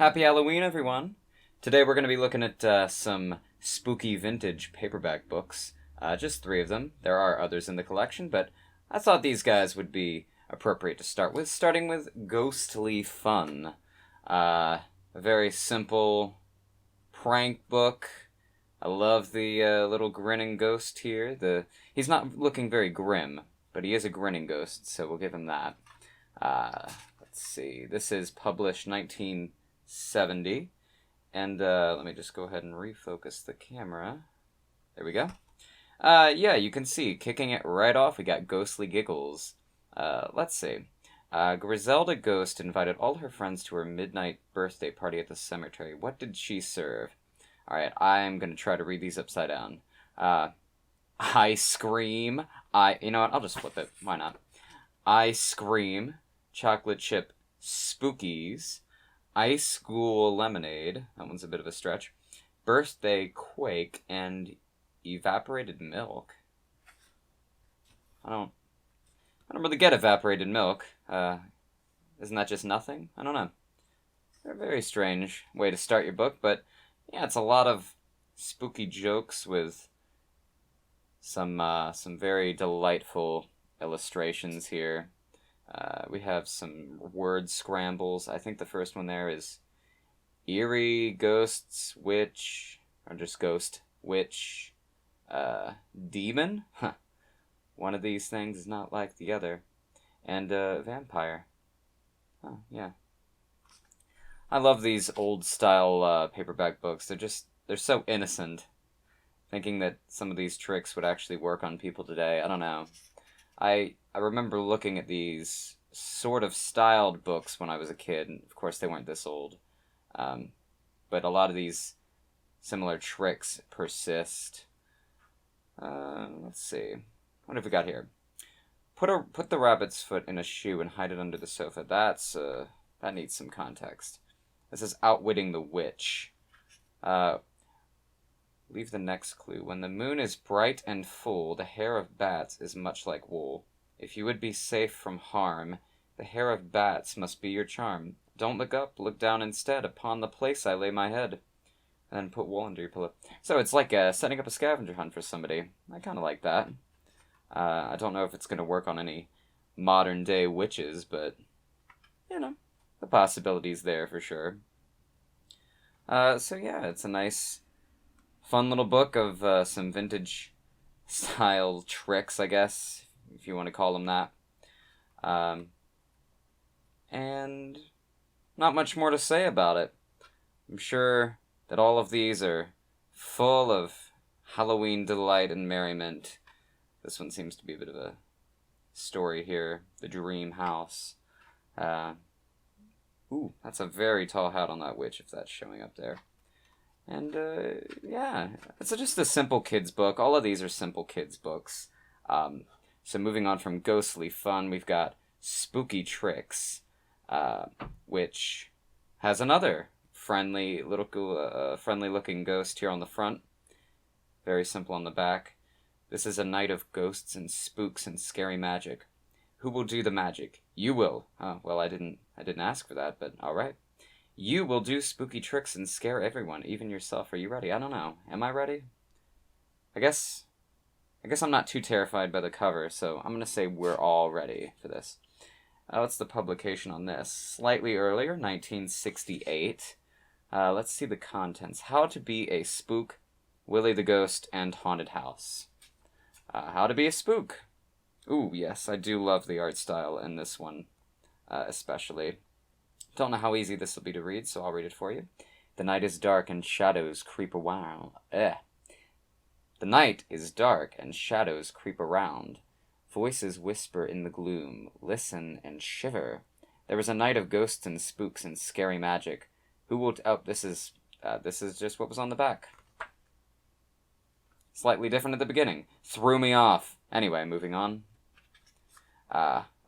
Happy Halloween, everyone! Today we're going to be looking at some spooky vintage paperback books. Just 3 of them. There are others in the collection, but I thought these guys would be appropriate to start with, starting with Ghostly Fun. A very simple prank book. I love the little grinning ghost here. He's not looking very grim, but he is a grinning ghost, so we'll give him that. Let's see. This is published 1970. And let me just go ahead and refocus the camera. There we go. Yeah, you can see, kicking it right off, we got Ghostly Giggles. Let's see. Griselda Ghost invited all her friends to her midnight birthday party at the cemetery. What did she serve? Alright, I'm going to try to read these upside down. I scream. You know what, I'll just flip it. Why not? I scream. Chocolate chip spookies. Ice School Lemonade. That one's a bit of a stretch. Birthday Quake and evaporated milk. I don't really get evaporated milk. Isn't that just nothing? I don't know. They're a very strange way to start your book, but yeah, it's a lot of spooky jokes with some very delightful illustrations here. We have some word scrambles. I think the first one there is eerie, ghosts, witch, or just ghost, witch, demon? Huh. One of these things is not like the other. And vampire. Oh, yeah. I love these old-style paperback books. They're so innocent. Thinking that some of these tricks would actually work on people today. I don't know. I remember looking at these sort of styled books when I was a kid, and of course they weren't this old. But a lot of these similar tricks persist. Let's see. What have we got here? Put the rabbit's foot in a shoe and hide it under the sofa. That needs some context. This is Outwitting the Witch. Leave the next clue. When the moon is bright and full, the hair of bats is much like wool. If you would be safe from harm, the hair of bats must be your charm. Don't look up, look down instead, upon the place I lay my head. And then put wool under your pillow. So it's like setting up a scavenger hunt for somebody. I kind of like that. I don't know if it's going to work on any modern day witches, but, you know, the possibility's there for sure. So yeah, it's a nice, fun little book of some vintage style tricks, I guess, if you want to call them that. And not much more to say about it. I'm sure that all of these are full of Halloween delight and merriment. This one seems to be a bit of a story here. The Dream House. Ooh, that's a very tall hat on that witch, if that's showing up there. And, yeah, it's just a simple kids book. All of these are simple kids books. So moving on from Ghostly Fun, we've got Spooky Tricks, which has another friendly looking ghost here on the front. Very simple on the back. This is a night of ghosts and spooks and scary magic. Who will do the magic? You will. Oh, well, I didn't ask for that, but all right. You will do spooky tricks and scare everyone, even yourself. Are you ready? I don't know. Am I ready? I guess I'm not too terrified by the cover, so I'm going to say we're all ready for this. What's the publication on this? Slightly earlier, 1968. Let's see the contents. How to be a spook, Willie the Ghost, and Haunted House. How to be a spook. Ooh, yes, I do love the art style in this one, especially. Don't know how easy this will be to read, so I'll read it for you. The night is dark and shadows creep around. The night is dark and shadows creep around. Voices whisper in the gloom. Listen and shiver. There is a night of ghosts and spooks and scary magic. Who will... this is just what was on the back. Slightly different at the beginning. Threw me off. Anyway, moving on.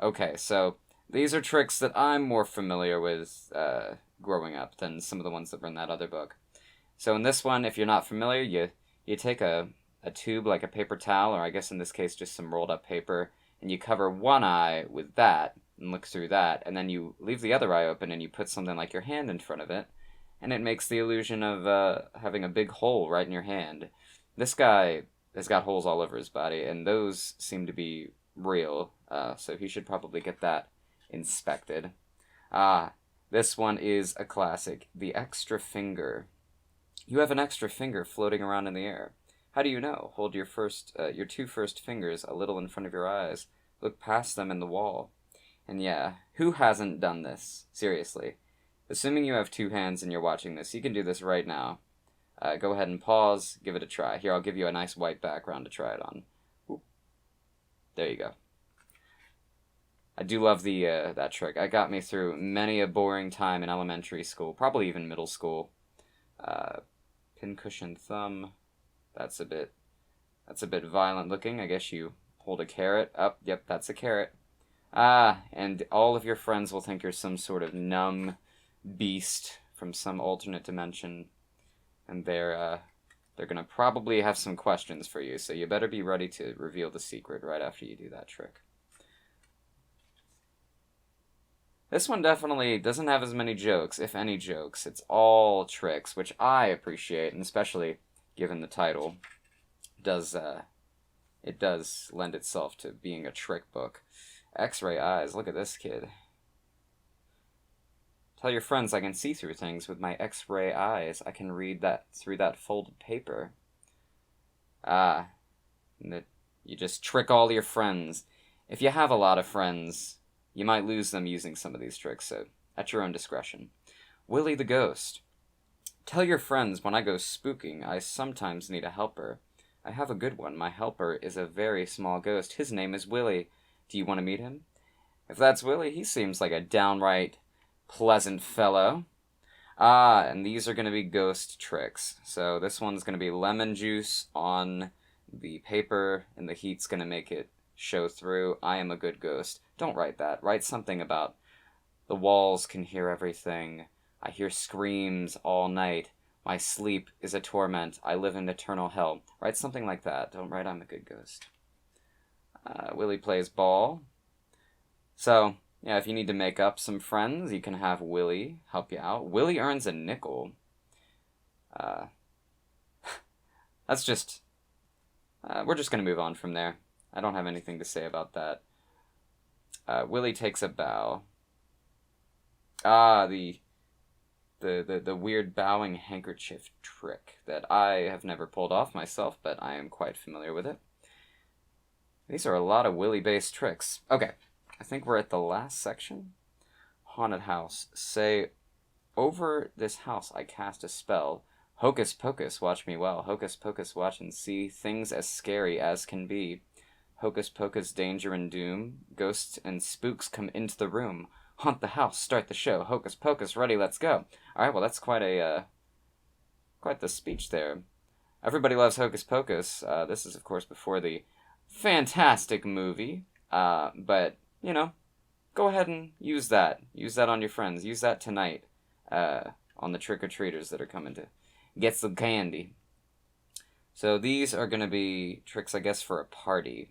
Okay, so these are tricks that I'm more familiar with growing up than some of the ones that were in that other book. So in this one, if you're not familiar, you take a tube like a paper towel, or I guess in this case just some rolled up paper, and you cover one eye with that and look through that, and then you leave the other eye open and you put something like your hand in front of it, and it makes the illusion of having a big hole right in your hand. This guy has got holes all over his body, and those seem to be real, so he should probably get that inspected. This one is a classic. The extra finger. You have an extra finger floating around in the air. How do you know? Hold your two first fingers a little in front of your eyes. Look past them in the wall. And yeah, who hasn't done this? Seriously. Assuming you have two hands and you're watching this, you can do this right now. Go ahead and pause, give it a try. Here, I'll give you a nice white background to try it on. Ooh. There you go. I do love that trick. It got me through many a boring time in elementary school, probably even middle school. Pincushion thumb. That's a bit violent looking. I guess you hold a carrot. Oh, yep, that's a carrot. And all of your friends will think you're some sort of numb beast from some alternate dimension. And they're gonna probably have some questions for you, so you better be ready to reveal the secret right after you do that trick. This one definitely doesn't have as many jokes, if any jokes. It's all tricks, which I appreciate, and especially given the title, it does lend itself to being a trick book. X-ray eyes, look at this kid. Tell your friends I can see through things with my X-ray eyes. I can read that through that folded paper. You just trick all your friends. If you have a lot of friends, you might lose them using some of these tricks, so at your own discretion. Willie the Ghost. Tell your friends when I go spooking, I sometimes need a helper. I have a good one. My helper is a very small ghost. His name is Willie. Do you want to meet him? If that's Willie, he seems like a downright pleasant fellow. And these are going to be ghost tricks. So this one's going to be lemon juice on the paper, and the heat's going to make it show through. I am a good ghost. Don't write that. Write something about the walls can hear everything. I hear screams all night. My sleep is a torment. I live in eternal hell. Write something like that. Don't write I'm a good ghost. Willie plays ball. So, yeah, if you need to make up some friends, you can have Willie help you out. Willie earns a nickel. That's just... we're just going to move on from there. I don't have anything to say about that. Willie takes a bow. The weird bowing handkerchief trick that I have never pulled off myself, but I am quite familiar with it. These are a lot of Willie-based tricks. Okay, I think we're at the last section. Haunted house. Say, over this house I cast a spell. Hocus pocus, watch me well. Hocus pocus, watch and see. Things as scary as can be. Hocus pocus, danger and doom. Ghosts and spooks come into the room. Haunt the house, start the show. Hocus pocus, ready, let's go. Alright, well that's quite the speech there. Everybody loves Hocus Pocus. This is, of course, before the fantastic movie. But, you know, go ahead and use that. Use that on your friends. Use that tonight on the trick-or-treaters that are coming to get some candy. So these are going to be tricks, I guess, for a party,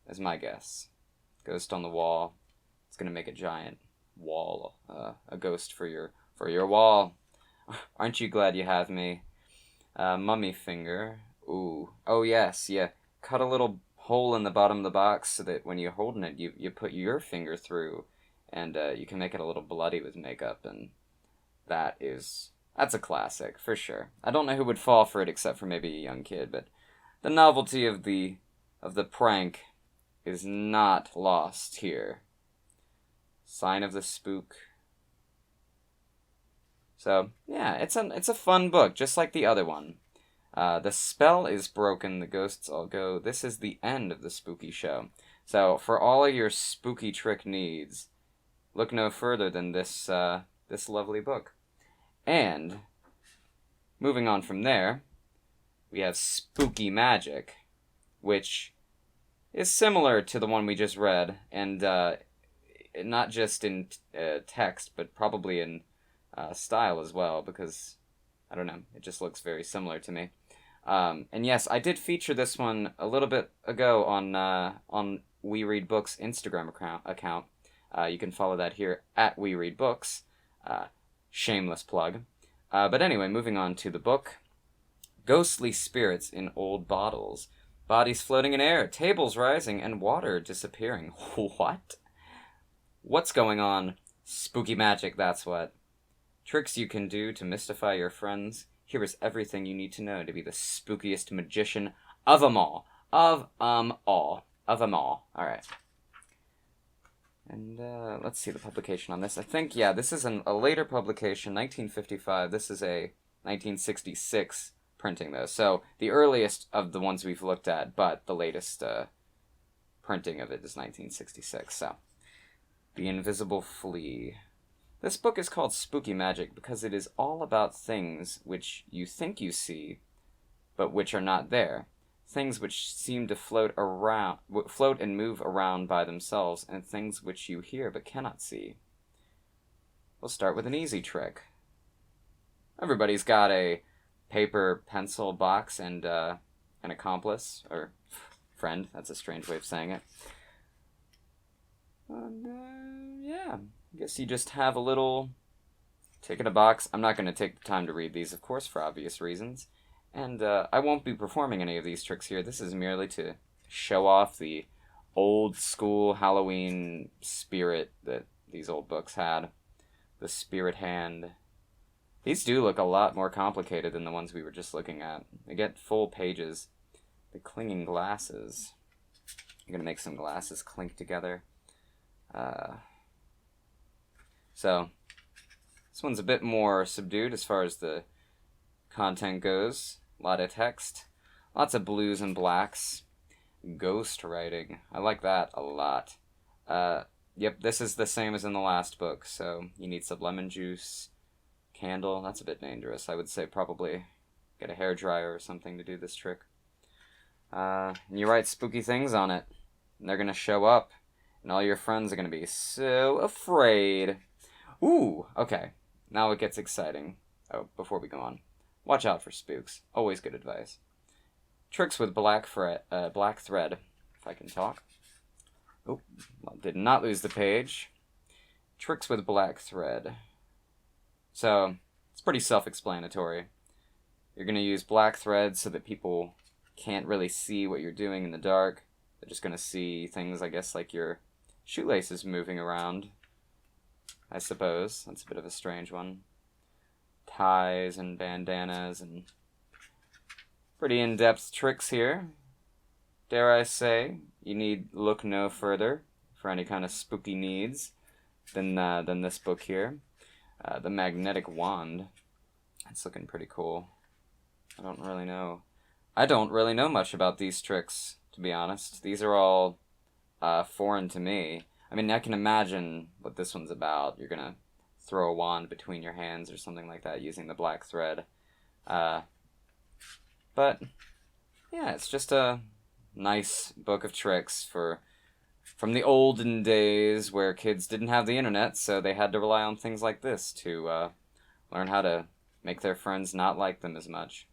is my guess. Ghost on the wall. It's going to make a giant wall, a ghost for your wall. Aren't you glad you have me? Mummy finger. Ooh. Oh, yes, yeah. Cut a little hole in the bottom of the box so that when you're holding it, you put your finger through, and you can make it a little bloody with makeup, and that's a classic, for sure. I don't know who would fall for it except for maybe a young kid, but the novelty of the prank is not lost here. Sign of the spook. So, yeah, it's a fun book, just like the other one. The spell is broken, the ghosts all go. This is the end of the spooky show. So, for all of your spooky trick needs, look no further than this lovely book. And, moving on from there, we have Spooky Magic, which is similar to the one we just read, and not just in text, but probably in style as well, because, I don't know, it just looks very similar to me. And yes, I did feature this one a little bit ago on We Read Books Instagram account. You can follow that here at We Read Books. Shameless plug. But anyway, moving on to the book. Ghostly spirits in old bottles. Bodies floating in air, tables rising, and water disappearing. What? What's going on? Spooky magic, that's what. Tricks you can do to mystify your friends. Here is everything you need to know to be the spookiest magician of 'em all. Of 'em all. Of 'em all. Alright. And let's see the publication on this. I think, yeah, this is a later publication, 1955. This is a 1966 printing, though. So the earliest of the ones we've looked at, but the latest printing of it is 1966. So, The Invisible Flea. This book is called Spooky Magic because it is all about things which you think you see, but which are not there. Things which seem to float and move around by themselves, and things which you hear but cannot see. We'll start with an easy trick. Everybody's got a paper pencil box and an accomplice, or friend, that's a strange way of saying it. And, yeah, I guess you just have a little tick in a box. I'm not going to take the time to read these, of course, for obvious reasons. And I won't be performing any of these tricks here. This is merely to show off the old school Halloween spirit that these old books had. The spirit hand. These do look a lot more complicated than the ones we were just looking at. They get full pages. The clinging glasses. I'm going to make some glasses clink together. So, this one's a bit more subdued as far as the content goes. A lot of text. Lots of blues and blacks. Ghost writing. I like that a lot. Yep, this is the same as in the last book, so you need some lemon juice, candle. That's a bit dangerous. I would say probably get a hairdryer or something to do this trick. And you write spooky things on it, and they're going to show up, and all your friends are going to be so afraid. Ooh, okay. Now it gets exciting. Oh, before we go on. Watch out for spooks. Always good advice. Tricks with black thread, if I can talk. Oh, did not lose the page. Tricks with black thread. So, it's pretty self-explanatory. You're going to use black thread so that people can't really see what you're doing in the dark. They're just going to see things, I guess, like your shoelaces moving around. I suppose. That's a bit of a strange one. Ties and bandanas and pretty in-depth tricks here. Dare I say, you need look no further for any kind of spooky needs than this book here. The magnetic wand. It's looking pretty cool. I don't really know much about these tricks, to be honest. These are all foreign to me. I mean, I can imagine what this one's about. You're gonna throw a wand between your hands or something like that using the black thread. But, yeah, it's just a nice book of tricks from the olden days where kids didn't have the internet, so they had to rely on things like this to learn how to make their friends not like them as much.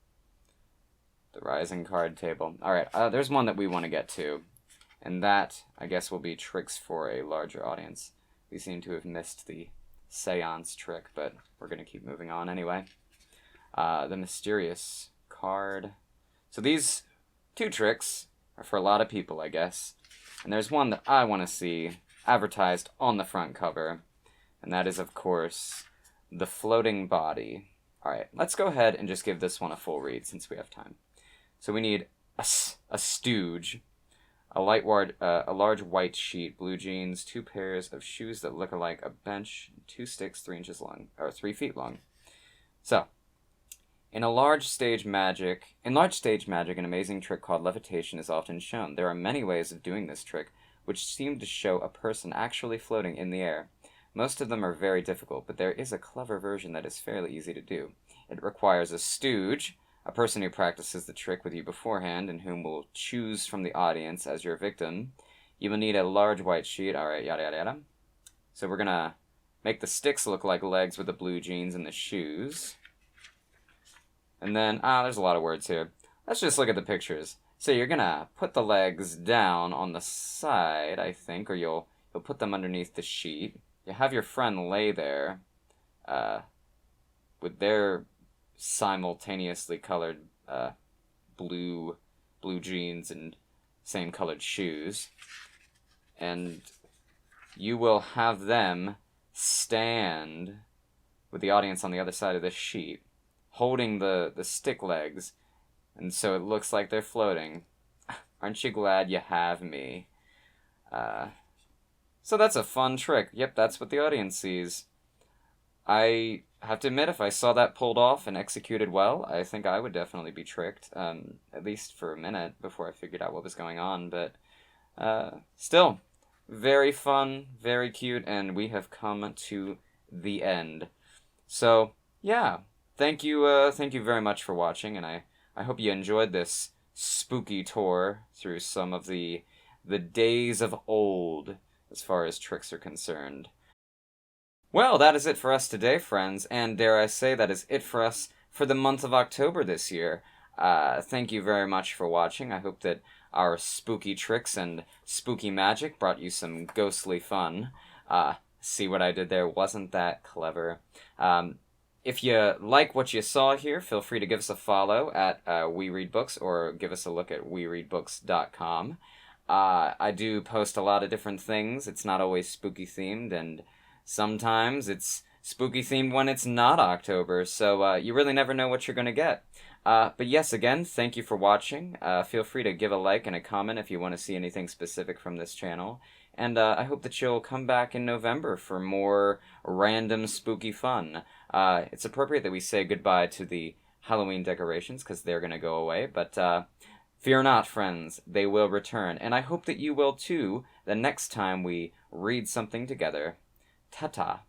The rising card table. Alright, there's one that we want to get to, and that, I guess, will be tricks for a larger audience. We seem to have missed the seance trick, but we're going to keep moving on anyway. The mysterious card. So these two tricks are for a lot of people, I guess. And there's one that I want to see advertised on the front cover, and that is, of course, the floating body. Alright, let's go ahead and just give this one a full read since we have time. So we need a stooge, a large white sheet, blue jeans, 2 pairs of shoes that look like a bench, 2 sticks 3 feet long. So, in large stage magic, an amazing trick called levitation is often shown. There are many ways of doing this trick, which seem to show a person actually floating in the air. Most of them are very difficult, but there is a clever version that is fairly easy to do. It requires a stooge, a person who practices the trick with you beforehand and whom will choose from the audience as your victim. You will need a large white sheet, alright, yada yada yada. So we're gonna make the sticks look like legs with the blue jeans and the shoes. And then, there's a lot of words here. Let's just look at the pictures. So you're gonna put the legs down on the side, I think, or you'll put them underneath the sheet. You have your friend lay there, with their simultaneously colored blue jeans and same colored shoes. And you will have them stand with the audience on the other side of this sheet, holding the stick legs, and so it looks like they're floating. Aren't you glad you have me? So that's a fun trick. Yep, that's what the audience sees. I have to admit, if I saw that pulled off and executed well, I think I would definitely be tricked, at least for a minute before I figured out what was going on. But still, very fun, very cute, and we have come to the end. So, yeah, thank you very much for watching, and I hope you enjoyed this spooky tour through some of the days of old as far as tricks are concerned. Well, that is it for us today, friends, and dare I say, that is it for us for the month of October this year. Thank you very much for watching. I hope that our spooky tricks and spooky magic brought you some ghostly fun. See what I did there? Wasn't that clever? If you like what you saw here, feel free to give us a follow at We Read Books, or give us a look at wereedbooks.com. I do post a lot of different things. It's not always spooky themed, and sometimes it's spooky themed when it's not October, so you really never know what you're going to get. But yes, again, thank you for watching. Feel free to give a like and a comment if you want to see anything specific from this channel. And I hope that you'll come back in November for more random spooky fun. It's appropriate that we say goodbye to the Halloween decorations, because they're going to go away. But fear not, friends, they will return. And I hope that you will too, the next time we read something together. Ta-ta.